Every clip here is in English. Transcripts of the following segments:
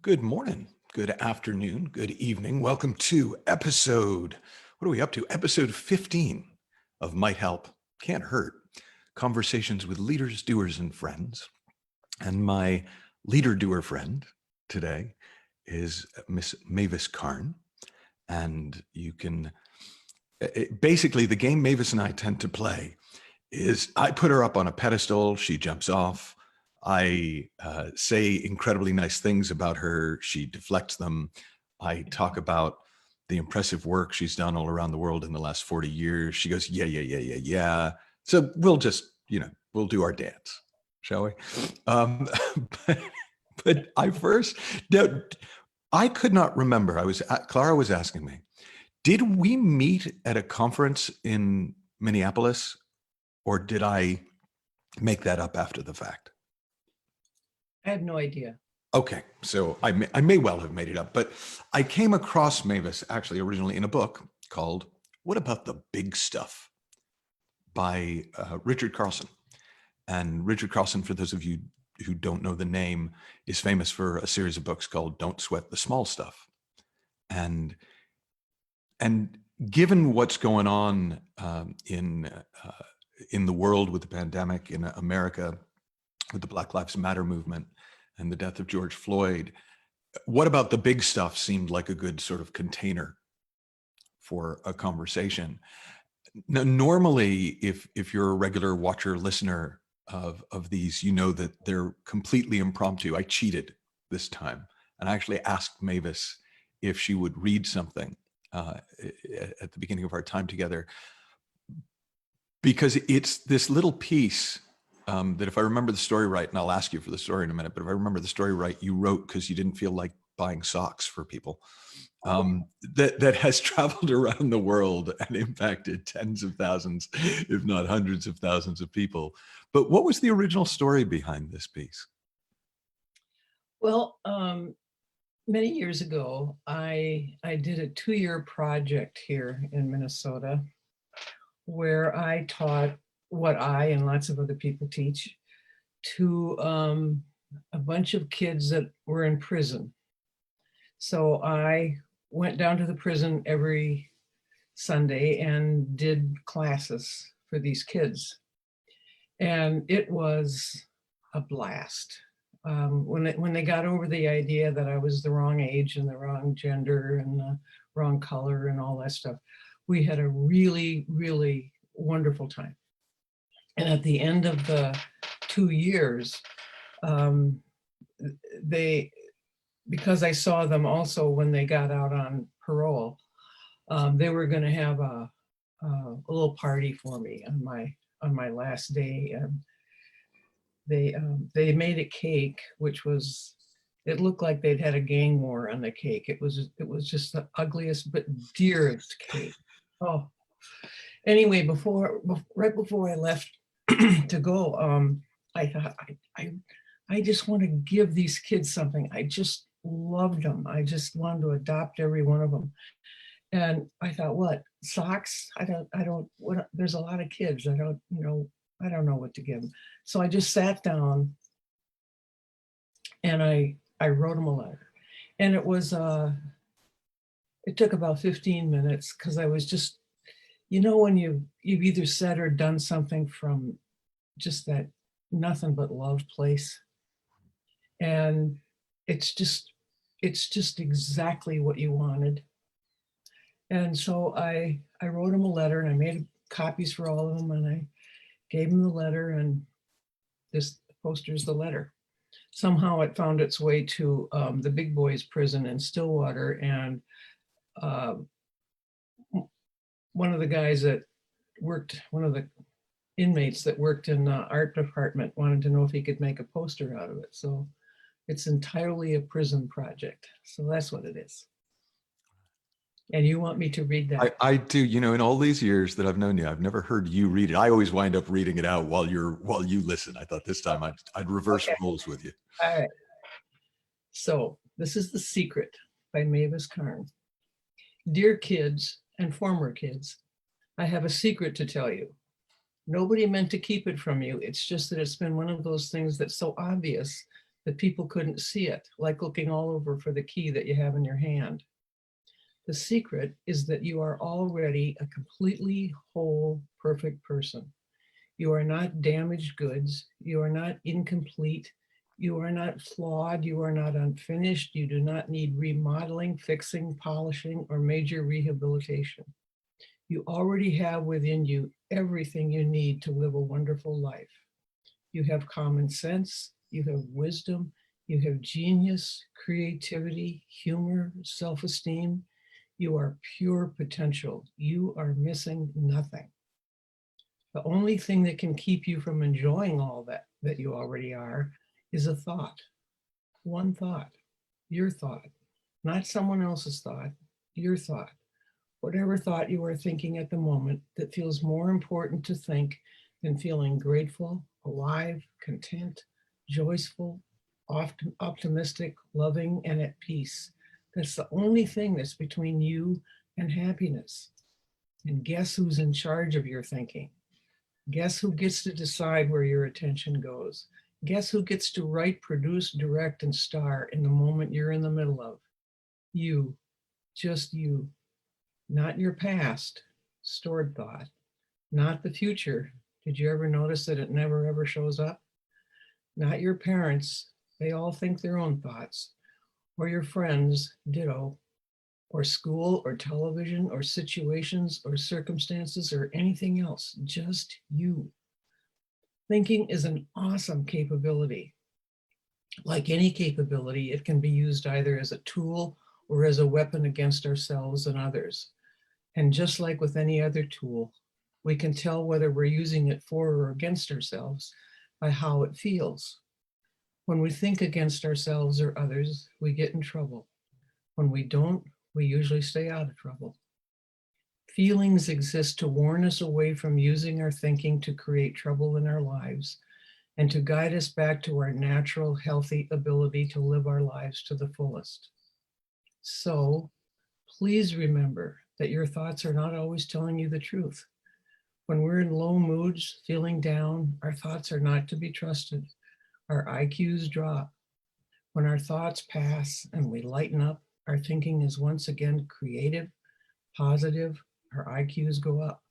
Good morning, good afternoon, good evening. Welcome to what are we up to? Episode 15 of Might Help, Can't Hurt. Conversations with leaders, doers, and friends. And my leader doer friend today is Miss Mavis Karn. And you can, basically the game Mavis and I tend to play is I put her up on a pedestal, she jumps off. I say incredibly nice things about her. She deflects them. I talk about the impressive work she's done all around the world in the last 40 years. She goes, yeah. So we'll just, we'll do our dance, shall we? Um, but I could not remember. Clara was asking me, did we meet at a conference in Minneapolis, or did I make that up after the fact? I have no idea. Okay, so I may well have made it up, but I came across Mavis actually originally in a book called What About the Big Stuff by Richard Carlson. And Richard Carlson, for those of you who don't know the name, is famous for a series of books called Don't Sweat the Small Stuff. And given what's going on in the world with the pandemic, in America, with the Black Lives Matter movement and the death of George Floyd, what about the big stuff seemed like a good sort of container for a conversation. Now, normally, if you're a regular watcher, listener of these, you know that they're completely impromptu. I cheated this time, and I actually asked Mavis if she would read something at the beginning of our time together, because it's this little piece that, if I remember the story right, and I'll ask you for the story in a minute, but if I remember the story right, you wrote because you didn't feel like buying socks for people, that has traveled around the world and impacted tens of thousands, if not hundreds of thousands of people. But what was the original story behind this piece? Well, many years ago, I did a 2-year project here in Minnesota where I taught what I and lots of other people teach to a bunch of kids that were in prison. So I went down to the prison every Sunday and did classes for these kids. And it was a blast. When they got over the idea that I was the wrong age and the wrong gender and the wrong color and all that stuff, we had a really, really wonderful time. And at the end of the 2 years, because I saw them also when they got out on parole, they were going to have a little party for me on my last day, and they made a cake, which was, it looked like they'd had a gang war on the cake. It was just the ugliest but dearest cake. Oh, anyway, right before I left to go, I thought I just want to give these kids something. I just loved them. I just wanted to adopt every one of them. And I thought, what, socks? There's a lot of kids. I don't know what to give them. So I just sat down and I wrote them a letter. And it took about 15 minutes, because I was just, when you've either said or done something from just that nothing but love place. And it's just exactly what you wanted. And so I wrote him a letter, and I made copies for all of them, and I gave him the letter, and this poster's the letter. Somehow it found its way to the big boys prison in Stillwater, and one of the inmates that worked in the art department wanted to know if he could make a poster out of it. So it's entirely a prison project. So that's what it is. And you want me to read that? I do. In all these years that I've known you, I've never heard you read it. I always wind up reading it out while you listen. I thought this time I'd reverse roles with you. All right. So this is The Secret by Mavis Karn. Dear kids and former kids, I have a secret to tell you. Nobody meant to keep it from you. It's just that it's been one of those things that's so obvious that people couldn't see it, like looking all over for the key that you have in your hand. The secret is that you are already a completely whole, perfect person. You are not damaged goods. You are not incomplete. You are not flawed. You are not unfinished. You do not need remodeling, fixing, polishing, or major rehabilitation. You already have within you everything you need to live a wonderful life. You have common sense. You have wisdom. You have genius, creativity, humor, self-esteem. You are pure potential. You are missing nothing. The only thing that can keep you from enjoying all that you already are is a thought. One thought, your thought, not someone else's thought, your thought. Whatever thought you are thinking at the moment that feels more important to think than feeling grateful, alive, content, joyful, optimistic, loving, and at peace. That's the only thing that's between you and happiness. And guess who's in charge of your thinking? Guess who gets to decide where your attention goes? Guess who gets to write, produce, direct, and star in the moment you're in the middle of? You, just you. Not your past, stored thought. Not the future. Did you ever notice that it never ever shows up? Not your parents. They all think their own thoughts. Or your friends, ditto. Or school, or television, or situations, or circumstances, or anything else. Just you. Thinking is an awesome capability. Like any capability, it can be used either as a tool or as a weapon against ourselves and others. And just like with any other tool, we can tell whether we're using it for or against ourselves by how it feels. When we think against ourselves or others, we get in trouble. When we don't, we usually stay out of trouble. Feelings exist to warn us away from using our thinking to create trouble in our lives and to guide us back to our natural, healthy ability to live our lives to the fullest. So please remember that your thoughts are not always telling you the truth. When we're in low moods, feeling down, our thoughts are not to be trusted. Our IQs drop. When our thoughts pass and we lighten up, our thinking is once again creative, positive, our IQs go up.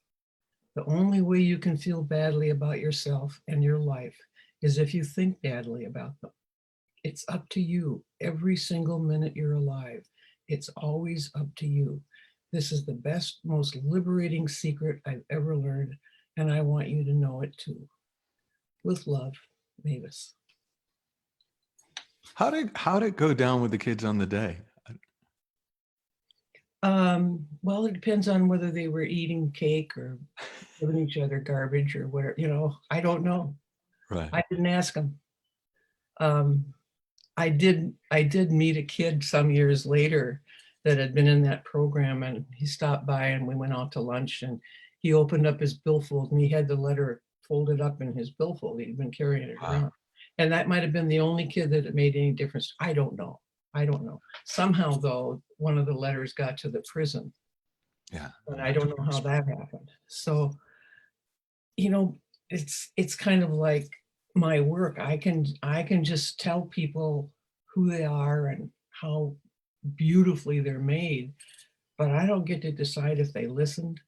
The only way you can feel badly about yourself and your life is if you think badly about them. It's up to you every single minute you're alive. It's always up to you. This is the best, most liberating secret I've ever learned, and I want you to know it too. With love, Mavis. How'd it go down with the kids on the day? Well, it depends on whether they were eating cake or giving each other garbage or whatever, I don't know. Right. I didn't ask them. I did meet a kid some years later that had been in that program, and he stopped by and we went out to lunch, and he opened up his billfold and he had the letter folded up in his billfold. He'd been carrying it around. And that might have been the only kid that it made any difference. I don't know. Somehow though, one of the letters got to the prison. Yeah. And I don't know how that happened. So, it's kind of like my work. I can just tell people who they are and how beautifully they're made, but I don't get to decide if they listened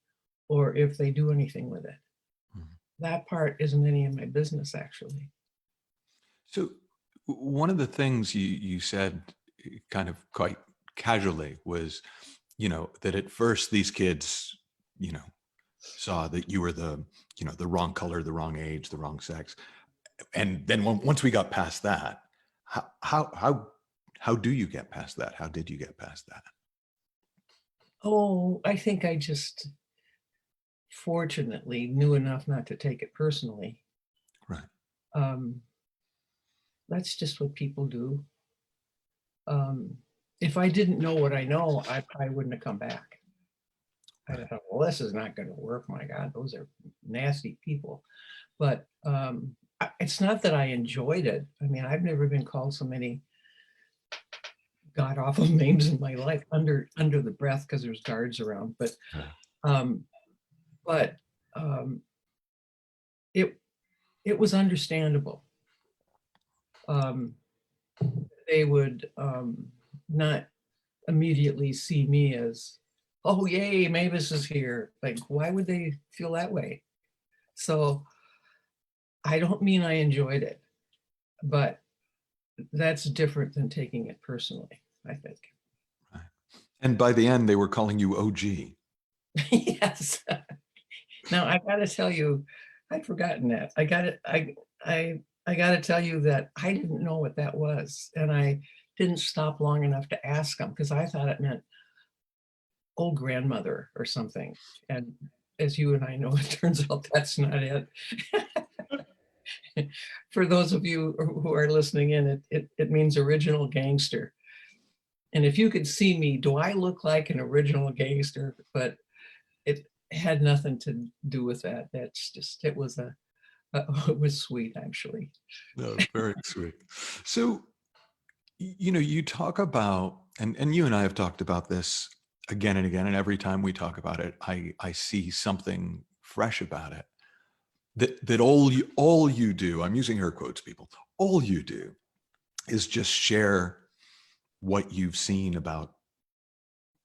or if they do anything with it. That part isn't any of my business, actually. So one of the things you said kind of quite casually was, that at first these kids, saw that you were the wrong color, the wrong age, the wrong sex. And then once we got past that, how do you get past that? How did you get past that? Oh, I think I just fortunately knew enough not to take it personally. Right. That's just what people do. If I didn't know what I know, I probably wouldn't have come back. I thought, well, this is not going to work. My God, those are nasty people. But it's not that I enjoyed it. I mean, I've never been called so many god awful names in my life under the breath because there's guards around. But it was understandable. they would not immediately see me as, oh, yay, Mavis is here. Like, why would they feel that way? So I don't mean I enjoyed it, but that's different than taking it personally, I think. Right. And by the end, they were calling you OG. Yes. Now I got to tell you, I'd forgotten that. I got to tell you that I didn't know what that was, and I didn't stop long enough to ask them because I thought it meant old grandmother or something. And as you and I know, it turns out that's not it. For those of you who are listening in, it means original gangster. And if you could see me, do I look like an original gangster? But it had nothing to do with that. That's just, it was it was sweet, actually. No, very sweet. So, you talk about, and you and I have talked about this again and again, and every time we talk about it, I see something fresh about it. That all you do, I'm using air quotes, people, all you do is just share what you've seen about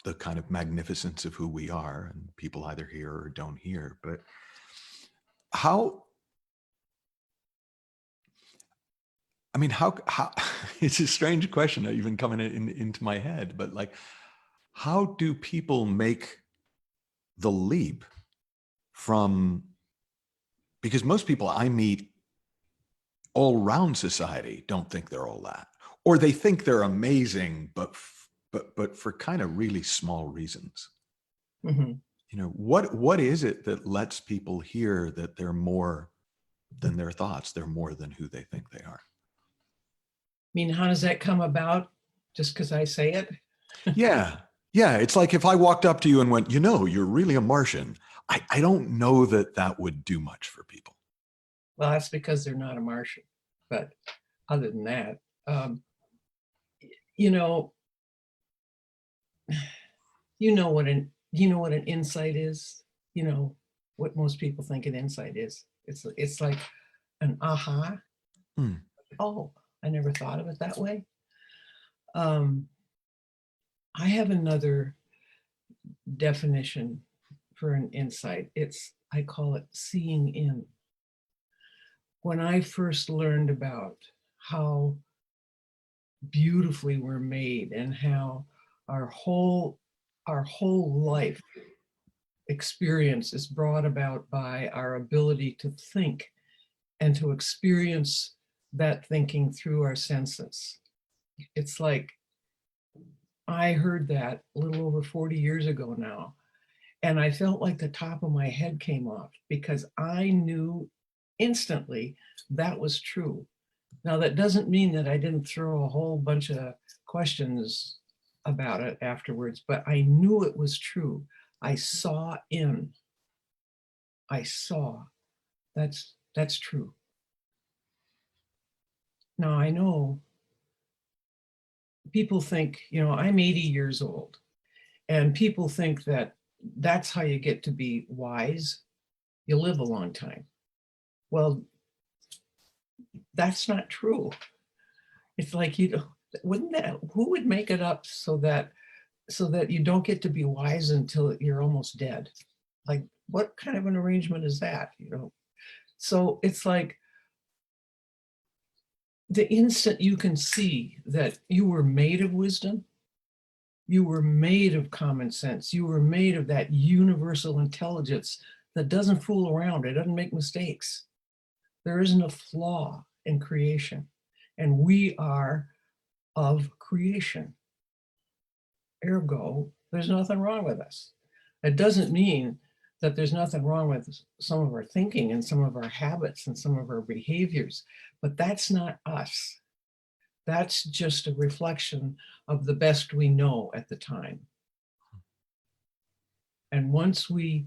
the kind of magnificence of who we are, and people either hear or don't hear. But how, I mean, how it's a strange question even coming into my head, but like, how do people make the leap from, because most people I meet all around society don't think they're all that, or they think they're amazing, but for kind of really small reasons. Mhm. What is it that lets people hear that they're more than their thoughts, they're more than who they think they are? I mean, how does that come about? Just because I say it? Yeah. Yeah. It's like if I walked up to you and went, you're really a Martian. I don't know that would do much for people. Well, that's because they're not a Martian. But other than that, you know, you know what an insight is. You know what most people think an insight is. It's like an aha. Hmm. Oh, I never thought of it that way. Um, I have another definition for an insight. I call it seeing in. When I first learned about how beautifully we're made and how our whole our whole life experience is brought about by our ability to think and to experience that thinking through our senses. It's like I heard that a little over 40 years ago now, and I felt like the top of my head came off because I knew instantly that was true. Now, that doesn't mean that I didn't throw a whole bunch of questions about it afterwards, but I knew it was true. I saw in. I saw. That's true. Now, I know people think, I'm 80 years old, and people think that that's how you get to be wise. You live a long time. Well, that's not true. It's like, wouldn't that, who would make it up so that you don't get to be wise until you're almost dead? Like, what kind of an arrangement is that? So it's like the instant you can see that you were made of wisdom, you were made of common sense, you were made of that universal intelligence that doesn't fool around, it doesn't make mistakes. There isn't a flaw in creation, and we are of creation. Ergo, there's nothing wrong with us. It doesn't mean that there's nothing wrong with some of our thinking and some of our habits and some of our behaviors, but that's not us. That's just a reflection of the best we know at the time. And once we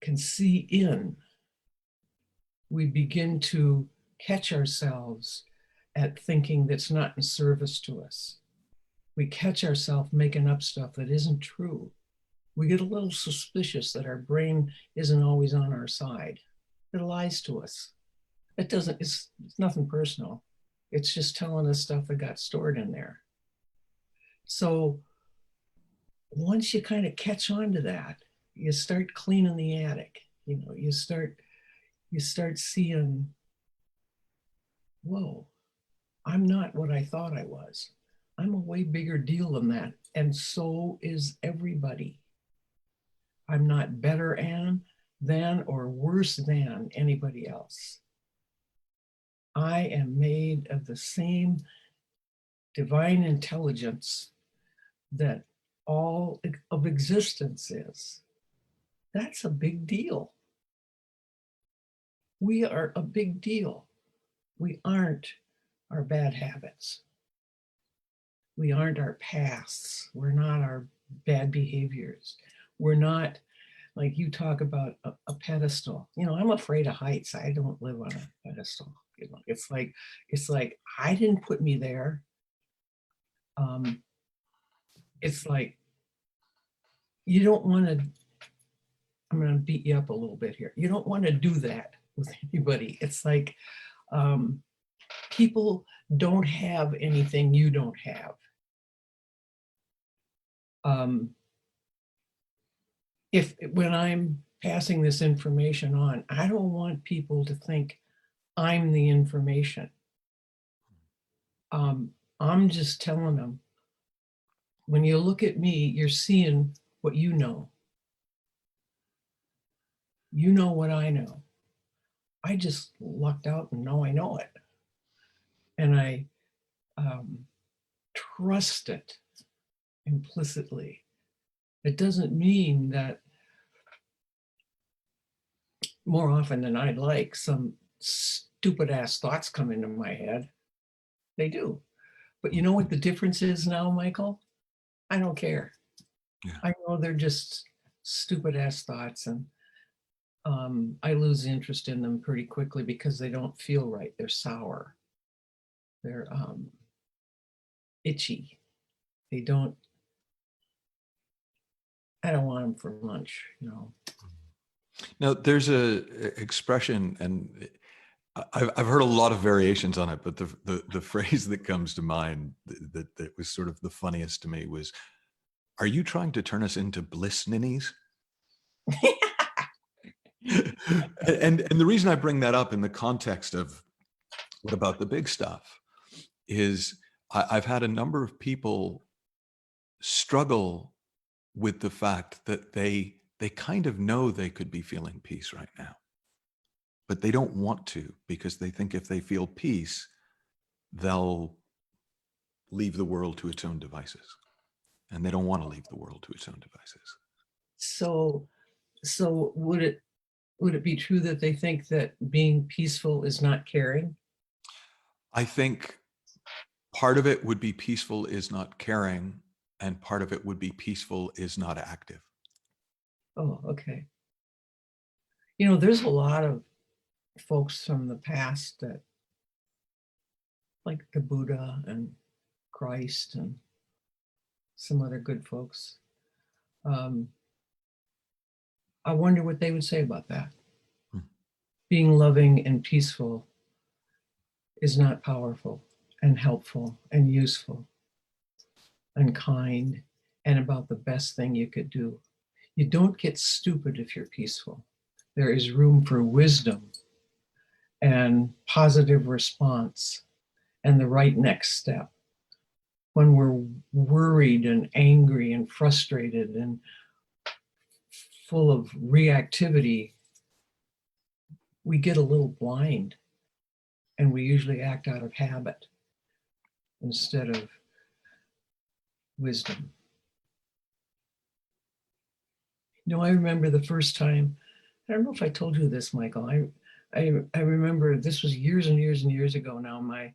can see in, we begin to catch ourselves at thinking that's not in service to us. We catch ourselves making up stuff that isn't true. We get a little suspicious that our brain isn't always on our side. It lies to us. It's nothing personal. It's just telling us stuff that got stored in there. So once you kind of catch on to that, you start cleaning the attic. You start seeing, whoa, I'm not what I thought I was. I'm a way bigger deal than that. And so is everybody. I'm not better than or worse than anybody else. I am made of the same divine intelligence that all of existence is. That's a big deal. We are a big deal. We aren't our bad habits. We aren't our pasts. We're not our bad behaviors. We're not, like you talk about a pedestal. I'm afraid of heights. I don't live on a pedestal. It's like I didn't put me there. It's like you don't want to. I'm going to beat you up a little bit here. You don't want to do that with anybody. It's like people don't have anything you don't have. If when I'm passing this information on, I don't want people to think I'm the information. I'm just telling them, when you look at me, you're seeing what you know. You know what I know. I just lucked out and know I know it. And I trust it implicitly. It doesn't mean that more often than I'd like, some stupid ass thoughts come into my head. They do. But you know what the difference is now, Michael? I don't care. Yeah. I know they're just stupid ass thoughts, and I lose interest in them pretty quickly because they don't feel right. They're sour. They're itchy. I don't want them for lunch, Now, there's a expression, and I've heard a lot of variations on it, but the phrase that comes to mind that was sort of the funniest to me was, "Are you trying to turn us into bliss ninnies?" and the reason I bring that up in the context of what about the big stuff is I've had a number of people struggle with the fact that they kind of know they could be feeling peace right now, but they don't want to, because they think if they feel peace, they'll leave the world to its own devices, and they don't want to leave the world to its own devices. So would it be true that they think that being peaceful is not caring? I think part of it would be peaceful is not caring, and part of it would be peaceful is not active. Oh, okay. There's a lot of folks from the past that, like the Buddha and Christ and some other good folks. I wonder what they would say about that. Being loving and peaceful is not powerful and helpful and useful and kind and about the best thing you could do. You don't get stupid if you're peaceful. There is room for wisdom and positive response and the right next step. When we're worried and angry and frustrated and full of reactivity, we get a little blind, and we usually act out of habit instead of wisdom. I remember the first time, I don't know if I told you this, Michael. I remember this was years and years and years ago now. My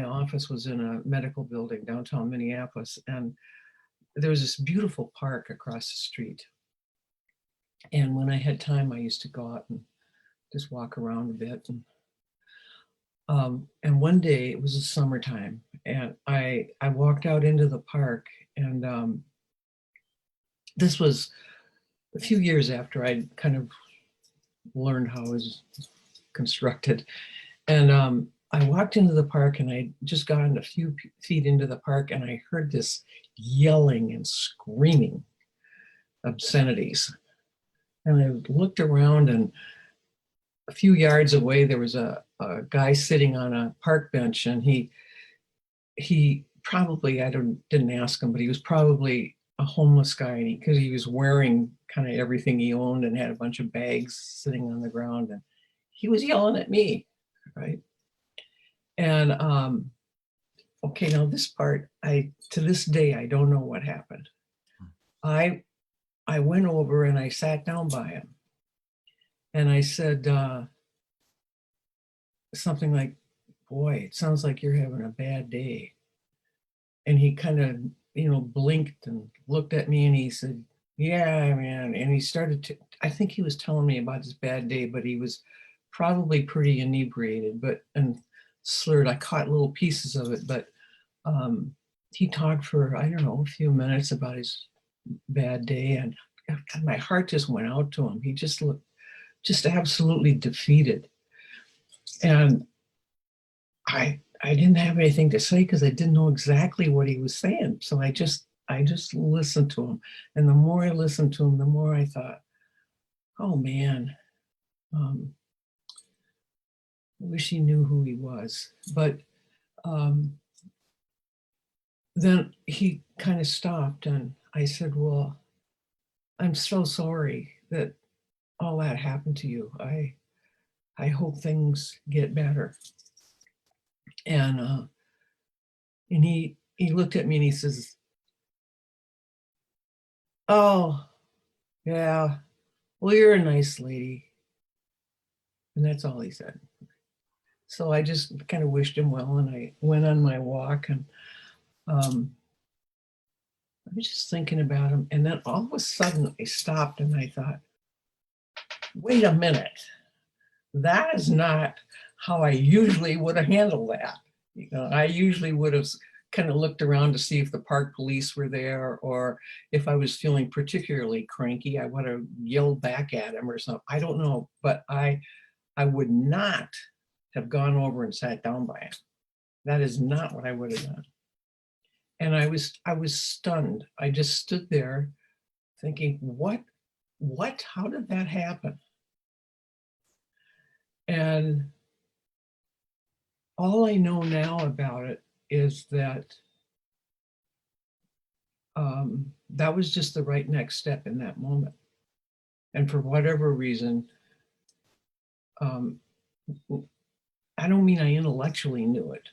office was in a medical building downtown Minneapolis, and there was this beautiful park across the street. And when I had time, I used to go out and just walk around a bit. And one day, it was the summertime, and I walked out into the park, and this was a few years after I'd kind of learned how it was constructed. And I walked into the park and I just gotten a few feet into the park and I heard this yelling and screaming obscenities. And I looked around, and a few yards away, there was a guy sitting on a park bench, and he probably, didn't ask him, but he was probably a homeless guy, because he was wearing kind of everything he owned and had a bunch of bags sitting on the ground, and he was yelling at me, right? And okay, now this part, to this day, I don't know what happened. I went over and I sat down by him and I said something like, "Boy, it sounds like you're having a bad day." And he kind of, blinked and looked at me and he said, "Yeah, man." And he started to, I think he was telling me about his bad day, but he was probably pretty inebriated, and slurred. I caught little pieces of it, but he talked for, I don't know, a few minutes about his bad day, and God, my heart just went out to him. He just looked just absolutely defeated. And I didn't have anything to say because I didn't know exactly what he was saying. So I just listened to him. And the more I listened to him, the more I thought, oh man, I wish he knew who he was. But then he kind of stopped and I said, "Well, I'm so sorry that all that happened to you. I hope things get better." And he looked at me and he says, "Oh, yeah, well, you're a nice lady." And that's all he said. So I just kind of wished him well and I went on my walk, and I was just thinking about him. And then all of a sudden I stopped and I thought, wait a minute, that is not how I usually would have handled that. I usually would have kind of looked around to see if the park police were there, or if I was feeling particularly cranky, I would have yelled back at him or something. I don't know, but I would not have gone over and sat down by him. That is not what I would have done. And I was stunned. I just stood there thinking, what, how did that happen? And all I know now about it is that that was just the right next step in that moment. And for whatever reason, I don't mean I intellectually knew it.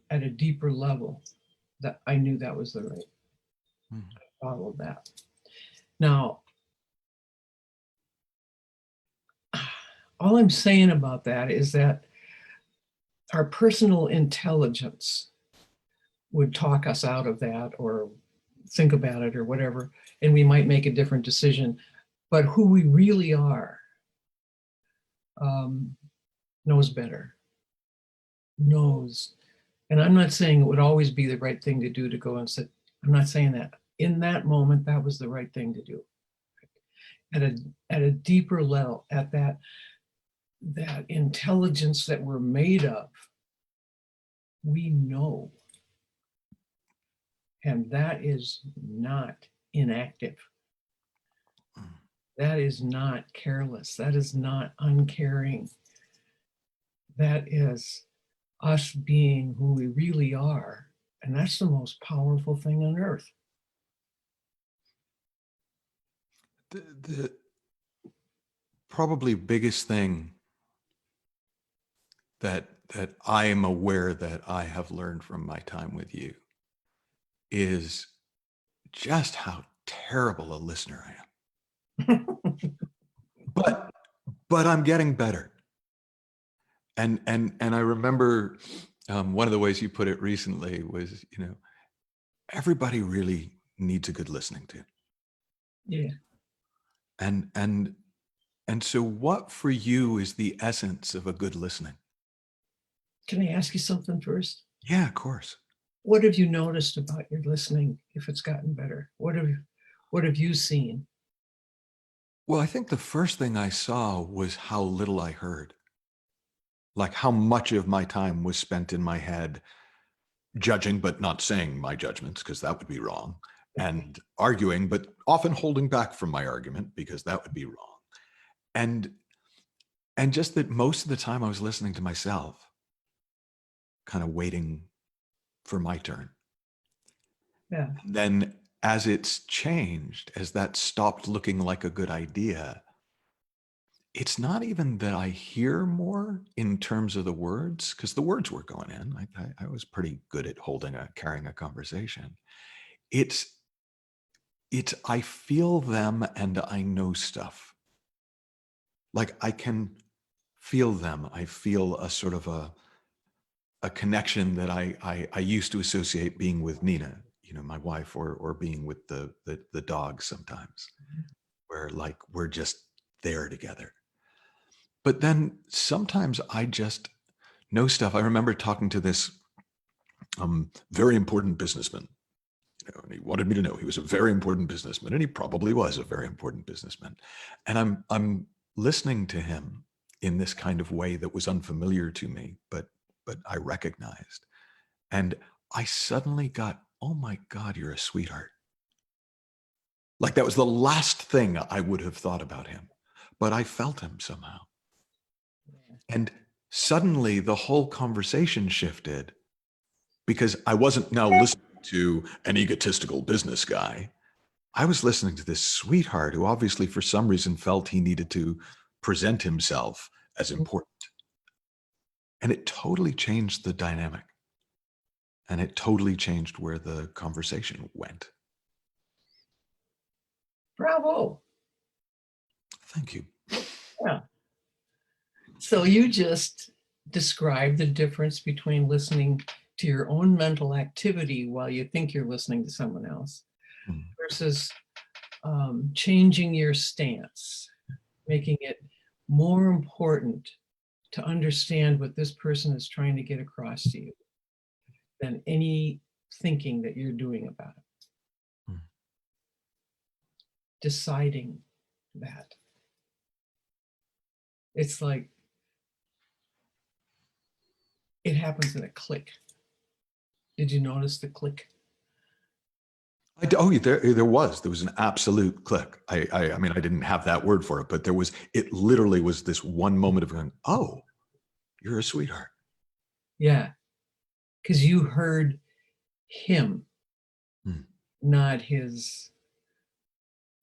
At a deeper level, that I knew that was the right. I followed that. Now, all I'm saying about that is that our personal intelligence would talk us out of that, or think about it or whatever, and we might make a different decision. But who we really are knows better, knows. And I'm not saying it would always be the right thing to do to go and sit. I'm not saying that. In that moment, that was the right thing to do. At a deeper level, at that intelligence that we're made of, we know. And that is not inactive. That is not careless. That is not uncaring. That is us being who we really are. And that's the most powerful thing on earth. The probably biggest thing that I am aware that I have learned from my time with you is just how terrible a listener I am. but I'm getting better. And I remember one of the ways you put it recently was, everybody really needs a good listening to. Yeah. And so what for you is the essence of a good listening? Can I ask you something first? Yeah, of course. What have you noticed about your listening, if it's gotten better? What have you seen? Well, I think the first thing I saw was how little I heard. like how much of my time was spent in my head judging, but not saying my judgments, because that would be wrong, and arguing, but often holding back from my argument because that would be wrong. And just that most of the time I was listening to myself, kind of waiting for my turn. Yeah. Then as it's changed, as that stopped looking like a good idea, it's not even that I hear more in terms of the words, because the words were going in. I was pretty good at carrying a conversation. It's I feel them and I know stuff. Like I can feel them. I feel a sort of a connection that I used to associate being with Nina, my wife, or being with the dog sometimes, where like we're just there together. But then sometimes I just know stuff. I remember talking to this very important businessman, and he wanted me to know he was a very important businessman, and he probably was a very important businessman. And I'm listening to him in this kind of way that was unfamiliar to me, but I recognized. And I suddenly got, oh my God, you're a sweetheart. Like that was the last thing I would have thought about him, but I felt him somehow. And suddenly the whole conversation shifted because I wasn't now listening to an egotistical business guy. I was listening to this sweetheart who obviously for some reason felt he needed to present himself as important. And it totally changed the dynamic. And it totally changed where the conversation went. Bravo. Thank you. Yeah. So you just described the difference between listening to your own mental activity while you think you're listening to someone else versus changing your stance, making it more important to understand what this person is trying to get across to you than any thinking that you're doing about it. Deciding that. It's like it happens in a click. Did you notice the click? There was an absolute click. I mean, I didn't have that word for it, but it literally was this one moment of going, oh, you're a sweetheart. Yeah, because you heard him, not his,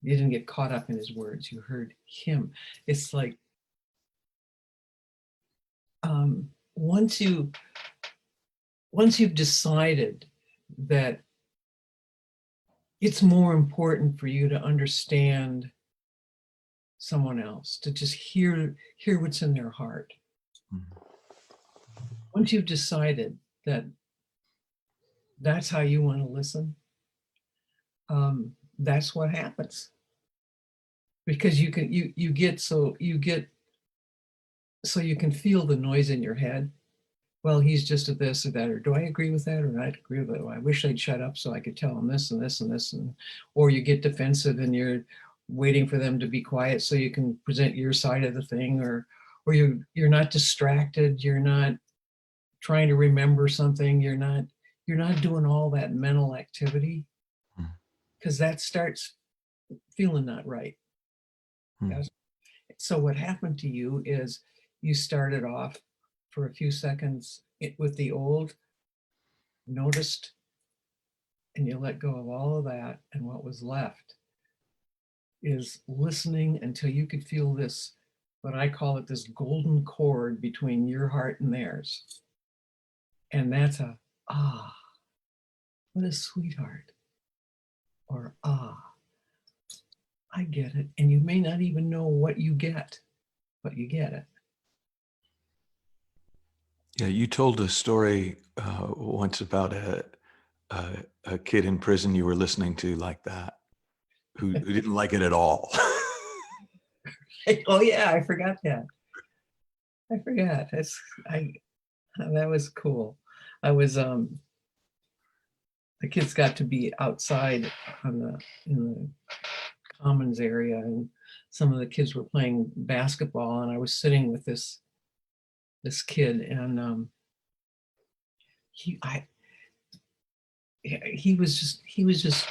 you didn't get caught up in his words, you heard him. It's like, once you've decided that it's more important for you to understand someone else, to just hear what's in their heart. Once you've decided that that's how you want to listen, that's what happens. Because you can feel the noise in your head. Well, he's just a this or that, or do I agree with that or not agree with it? Well, I wish they'd shut up so I could tell them this and this and this, or you get defensive and you're waiting for them to be quiet so you can present your side of the thing, or you're not distracted, you're not trying to remember something, you're not doing all that mental activity, because that starts feeling not right. So what happened to you is you started off for a few seconds with the old, noticed, and you let go of all of that. And what was left is listening until you could feel this, what I call it, this golden cord between your heart and theirs. And that's what a sweetheart. Or, I get it. And you may not even know what you get, but you get it. Yeah, you told a story once about a kid in prison you were listening to like that, who didn't like it at all. Oh yeah, I forgot that. I forgot. That was cool. I was the kids got to be outside in the commons area, and some of the kids were playing basketball, and I was sitting with this this kid, and he I he was just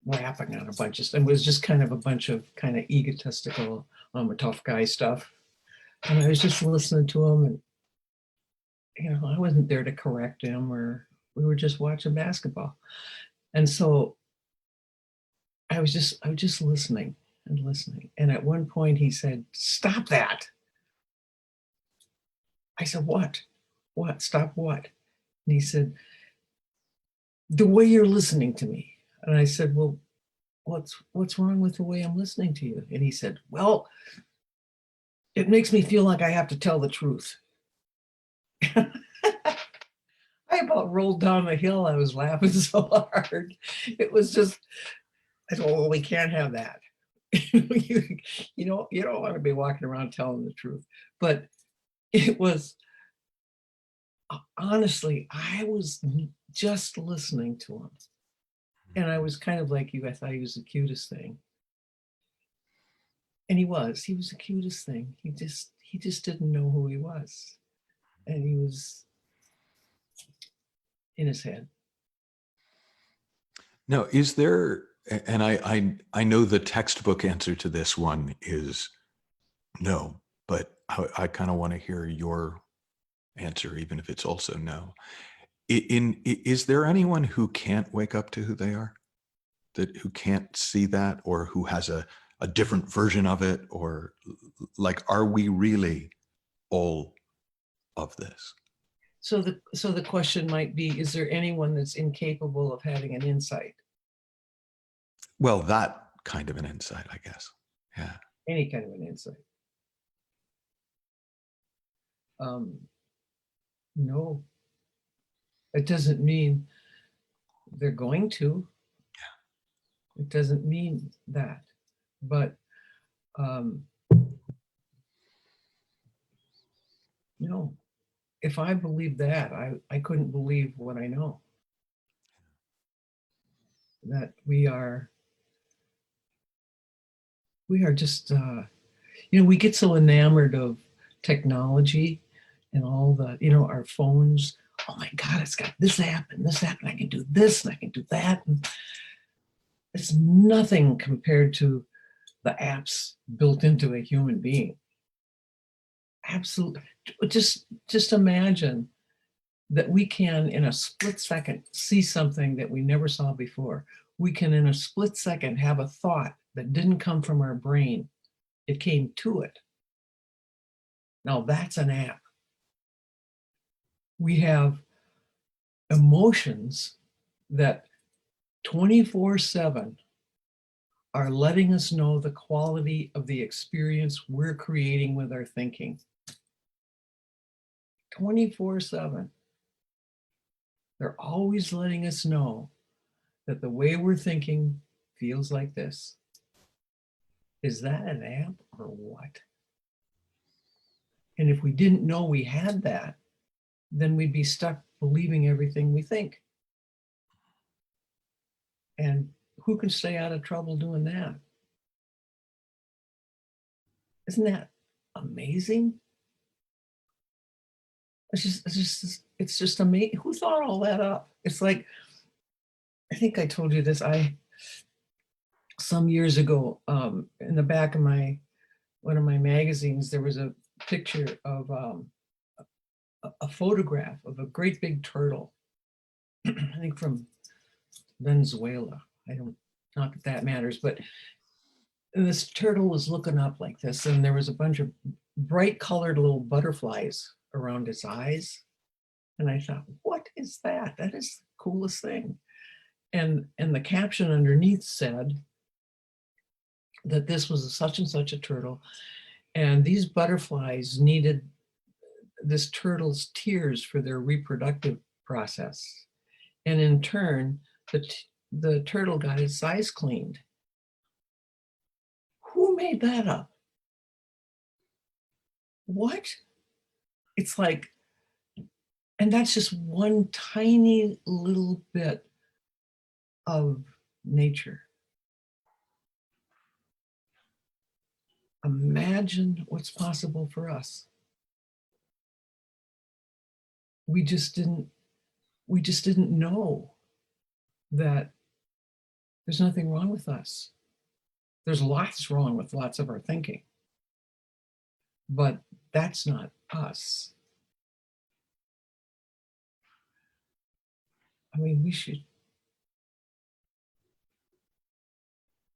laughing at a bunch of, and was just kind of a bunch of kind of egotistical, I'm a tough guy stuff. And I was just listening to him, and I wasn't there to correct him, or we were just watching basketball. And so I was just listening and listening. And at one point he said, "Stop that." I said, "What? What? Stop what?" And he said, "The way you're listening to me." And I said, "Well, what's wrong with the way I'm listening to you?" And he said, "Well, it makes me feel like I have to tell the truth." I about rolled down the hill. I was laughing so hard. It was just, I said, "Well, we can't have that." You don't want to be walking around telling the truth. But it was, honestly, I was just listening to him. And I was kind of like you. I thought he was the cutest thing. And he was the cutest thing. He just didn't know who he was. And he was in his head. Now, is there, and I know the textbook answer to this one is no, but I kind of want to hear your answer, even if it's also no. Is there anyone who can't wake up to who they are, who can't see that, or who has a different version of it, or like, are we really all of this? So the question might be, is there anyone that's incapable of having an insight? Well, that kind of an insight, I guess. Yeah. Any kind of an insight? No. It doesn't mean they're going to. It doesn't mean that. But no, if I believed that, I couldn't believe what I know. That we are just, we get so enamored of technology and all the, our phones. Oh my God, it's got this app and this app, and I can do this and I can do that. And it's nothing compared to the apps built into a human being. Absolutely. Just imagine that we can, in a split second, see something that we never saw before. We can, in a split second, have a thought that didn't come from our brain. It came to it. Now that's an app. We have emotions that 24/7 are letting us know the quality of the experience we're creating with our thinking. 24/7. They're always letting us know that the way we're thinking feels like this. Is that an app or what? And if we didn't know we had that, then we'd be stuck believing everything we think. And who can stay out of trouble doing that? Isn't that amazing? It's just amazing. Who thought all that up? It's like, I think I told you this. Some years ago, in the back of one of my magazines, there was a picture of a photograph of a great big turtle. I think from Venezuela. Not that matters, but this turtle was looking up like this, and there was a bunch of bright colored little butterflies around its eyes. And I thought, what is that? That is the coolest thing. And the caption underneath said that this was a such and such a turtle, and these butterflies needed this turtle's tears for their reproductive process. And in turn, the turtle got its eyes cleaned. Who made that up? What? It's like, and that's just one tiny little bit of nature. Imagine what's possible for us. we just didn't know that there's nothing wrong with us. There's lots wrong with lots of our thinking, but that's not us. I mean, we should,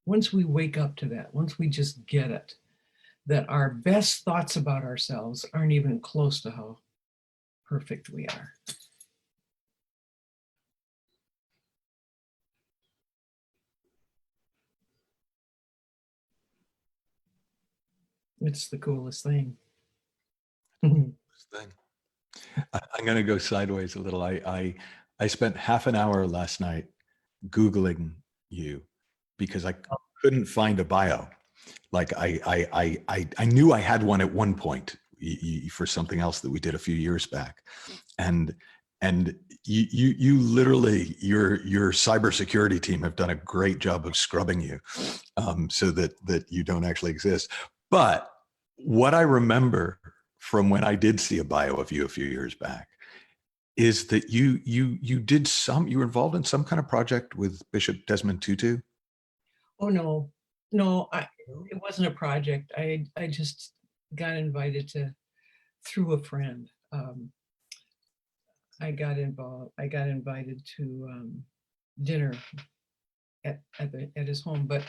once we wake up to that, once we just get it, that our best thoughts about ourselves aren't even close to how perfect we are. It's the coolest thing. Thing. I'm going to go sideways a little. I spent half an hour last night Googling you because I couldn't find a bio. Like I knew I had one at one point for something else that we did a few years back, and you literally your cybersecurity team have done a great job of scrubbing you, so that you don't actually exist. But what I remember from when I did see a bio of you a few years back is that you were involved in some kind of project with Bishop Desmond Tutu. Oh no, it wasn't a project. I just got invited through a friend. I got invited to dinner at his home, but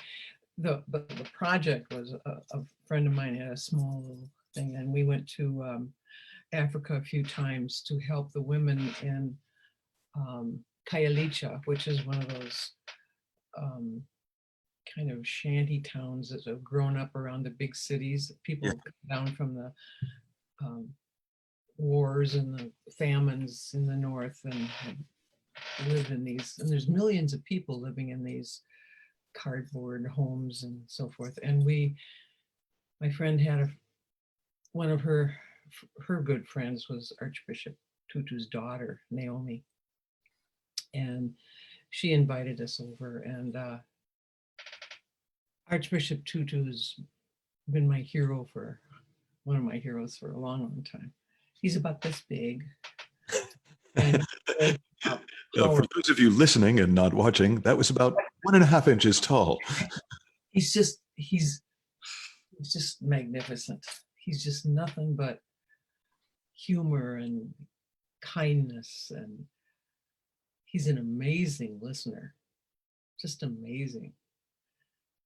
the project was a friend of mine had a small little thing, and we went to Africa a few times to help the women in Kayalicha, which is one of those kind of shanty towns that have grown up around the big cities. People have come down from the wars and the famines in the north and live in these, and there's millions of people living in these cardboard homes and so forth. And my friend had one of her good friends was Archbishop Tutu's daughter, Naomi. And she invited us over, and Archbishop Tutu's been one of my heroes for a long, long time. He's about this big. And for those of you listening and not watching, that was about 1.5 inches tall. He's just magnificent. He's just nothing but humor and kindness, and he's an amazing listener, just amazing.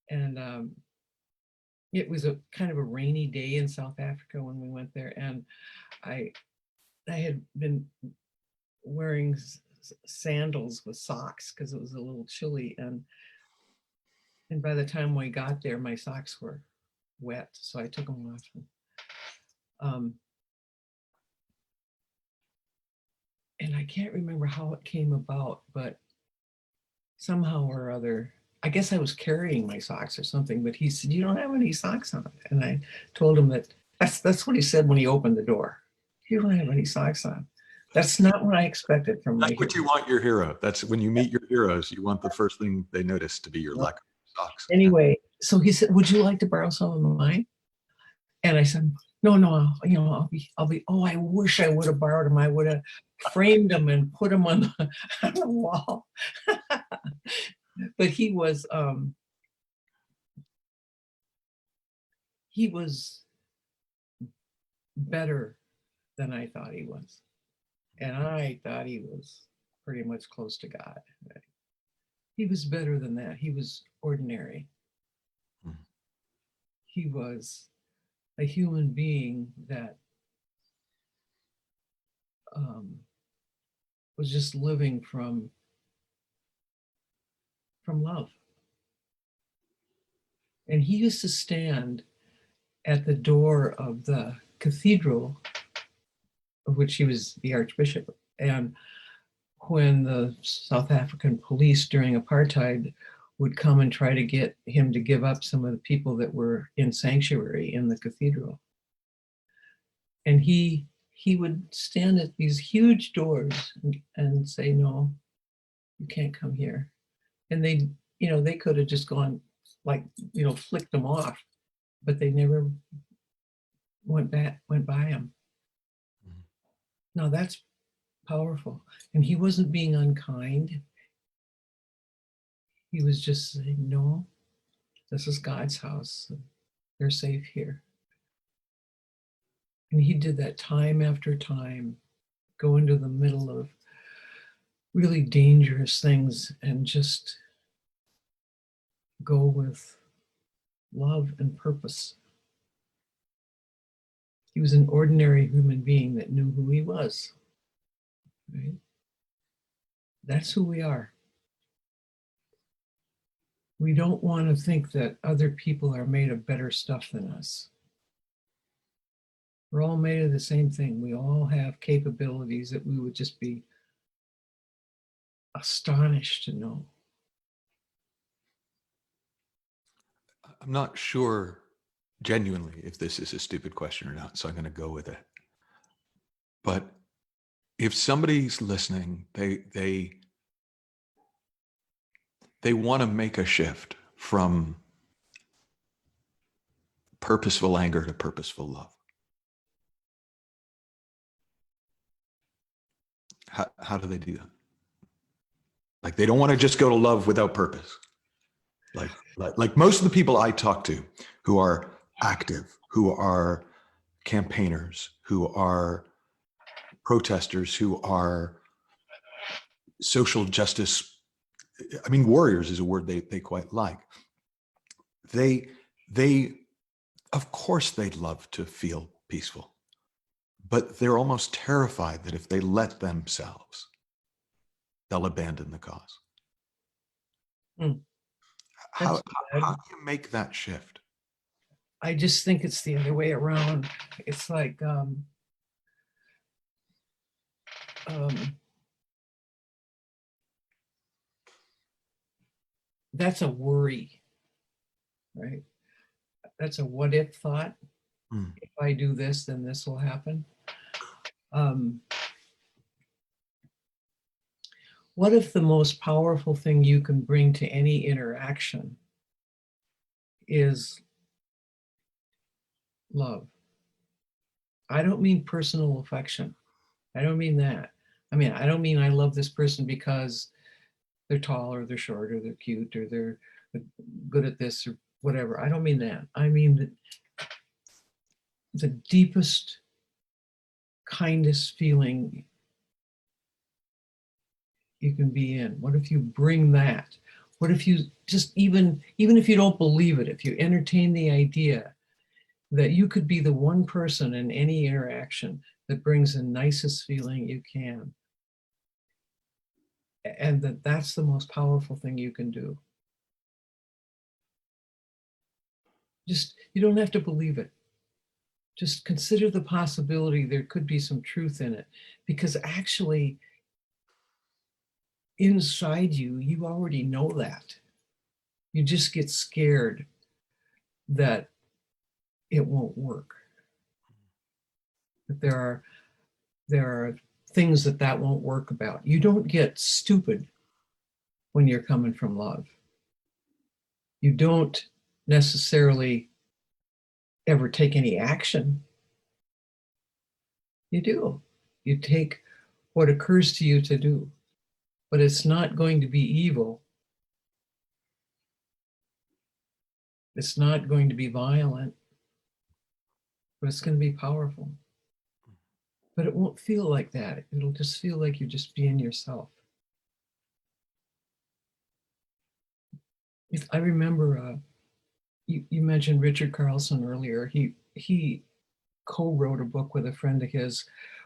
And it was a kind of a rainy day in South Africa when we went there, and I had been wearing sandals with socks because it was a little chilly, and by the time we got there, my socks were wet, so I took them off. And I can't remember how it came about, but somehow or other, I guess I was carrying my socks or something, but he said, "You don't have any socks on." And I told him that's what he said when he opened the door. "You don't have any socks on." That's not what I expected from my That's what you want your hero. That's when you meet your heroes, you want the first thing they notice to be your lack of socks. Anyway, so he said, "Would you like to borrow some of mine?" And I said, no, I'll be, oh, I wish I would have borrowed them. I would have framed them and put them on the wall. But he was better than I thought he was. And I thought he was pretty much close to God. He was better than that. He was ordinary. Mm-hmm. He was a human being that was just living from love. And he used to stand at the door of the cathedral, of which he was the archbishop. And when the South African police during apartheid would come and try to get him to give up some of the people that were in sanctuary in the cathedral. And he would stand at these huge doors and say, "No, you can't come here." And they could have just gone, like, flicked them off, but they never went by him. Mm-hmm. Now that's powerful. And he wasn't being unkind. He was just saying, no, this is God's house. They're safe here. And he did that time after time, go into the middle of really dangerous things and just go with love and purpose. He was an ordinary human being that knew who he was. Right? That's who we are. We don't want to think that other people are made of better stuff than us. We're all made of the same thing. We all have capabilities that we would just be astonished to know. I'm not sure genuinely if this is a stupid question or not, so I'm going to go with it. But if somebody's listening, they want to make a shift from purposeful anger to purposeful love. How do they do that? Like, they don't want to just go to love without purpose. Like most of the people I talk to who are active, who are campaigners, who are protesters, who are social justice, I mean, warriors is a word they quite like. They, of course, they'd love to feel peaceful, but they're almost terrified that if they let themselves, they'll abandon the cause. How do you make that shift? I just think it's the other way around. It's like that's a worry, right? That's a what if thought. If I do this, then this will happen. What if the most powerful thing you can bring to any interaction is love? I don't mean personal affection. I don't mean that. I mean, I don't mean I love this person because they're tall or they're short or they're cute or they're good at this or whatever. I don't mean that. I mean the deepest, kindest feeling you can be in. What if you bring that? What if you just, even if you don't believe it, if you entertain the idea that you could be the one person in any interaction that brings the nicest feeling you can, and that's the most powerful thing you can do. Just, you don't have to believe it. Just consider the possibility there could be some truth in it, because actually inside you, you already know that. You just get scared that it won't work. That there are things that won't work about. You don't get stupid when you're coming from love. You don't necessarily ever take any action. You do. You take what occurs to you to do, but it's not going to be evil. It's not going to be violent, but it's going to be powerful. But it won't feel like that. It'll just feel like you're just being yourself. If I remember, you mentioned Richard Carlson earlier. He co-wrote a book with a friend of his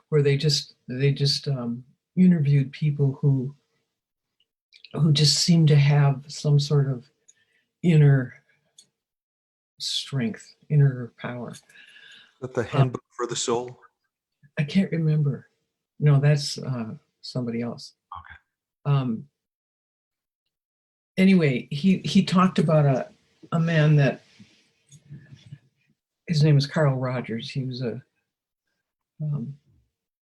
where they just interviewed people who just seemed to have some sort of inner strength, inner power. Is that the handbook for the soul? I can't remember. No, that's somebody else. Okay. Anyway, he talked about a man that, his name was Carl Rogers. He was a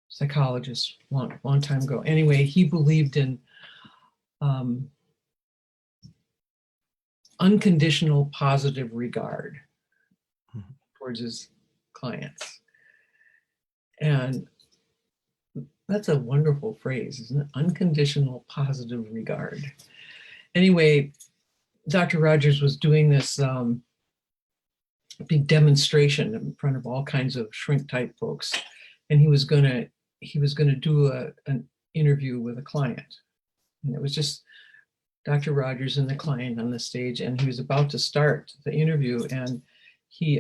psychologist long time ago. Anyway, he believed in unconditional positive regard towards his clients. And That's a wonderful phrase, isn't it? Unconditional positive regard. Anyway, Dr. Rogers was doing this big demonstration in front of all kinds of shrink type folks, and he was gonna do an interview with a client, and it was just Dr. Rogers and the client on the stage, and he was about to start the interview, and he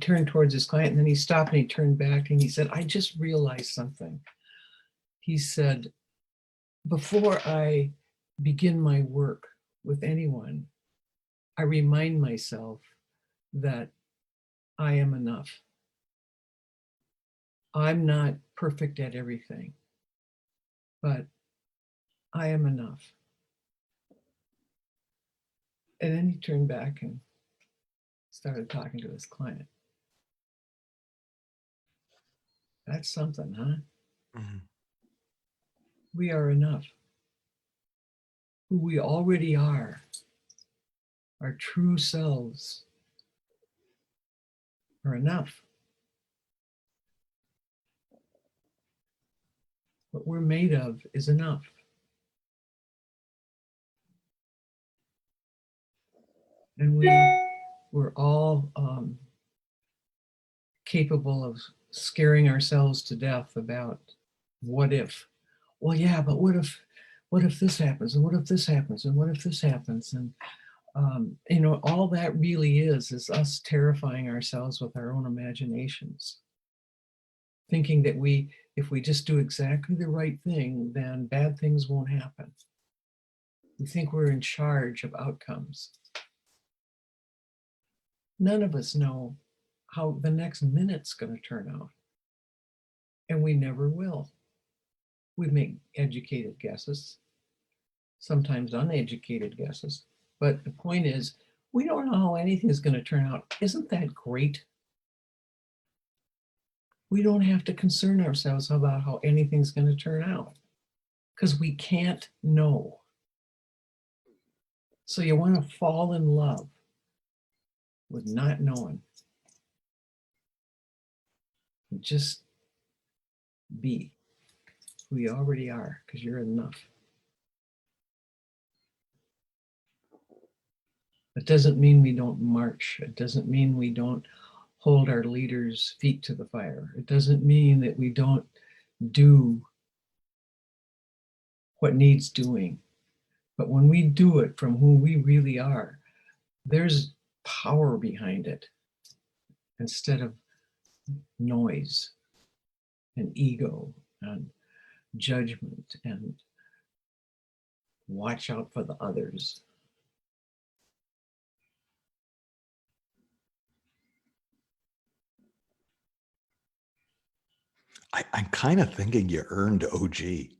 turned towards his client, and then he stopped and he turned back and he said, "I just realized something." He said, "Before I begin my work with anyone, I remind myself that I am enough. I'm not perfect at everything, but I am enough." And then he turned back and started talking to his client. That's something, huh? Mhm. We are enough. Who we already are, our true selves, are enough. What we're made of is enough. And we're all capable of scaring ourselves to death about what if. Well, yeah, but what if this happens, and what if this happens, and what if this happens, and all that really is us terrifying ourselves with our own imaginations, thinking that if we just do exactly the right thing, then bad things won't happen. We think we're in charge of outcomes. None of us know how the next minute's going to turn out, and we never will. We make educated guesses, sometimes uneducated guesses, but the point is, we don't know how anything's going to turn out. Isn't that great? We don't have to concern ourselves about how anything's going to turn out because we can't know. So you want to fall in love with not knowing. Just be who you already are, because you're enough. It doesn't mean we don't march. It doesn't mean we don't hold our leaders' feet to the fire. It doesn't mean that we don't do what needs doing. But when we do it from who we really are, there's power behind it instead of noise and ego and judgment and watch out for the others. I'm kind of thinking you earned OG.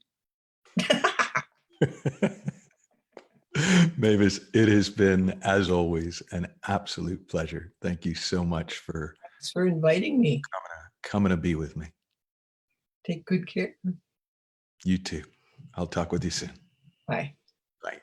Mavis, it has been, as always, an absolute pleasure. Thank you so much for Thanks for inviting me. coming to be with me. Take good care. You too. I'll talk with you soon. Bye. Bye.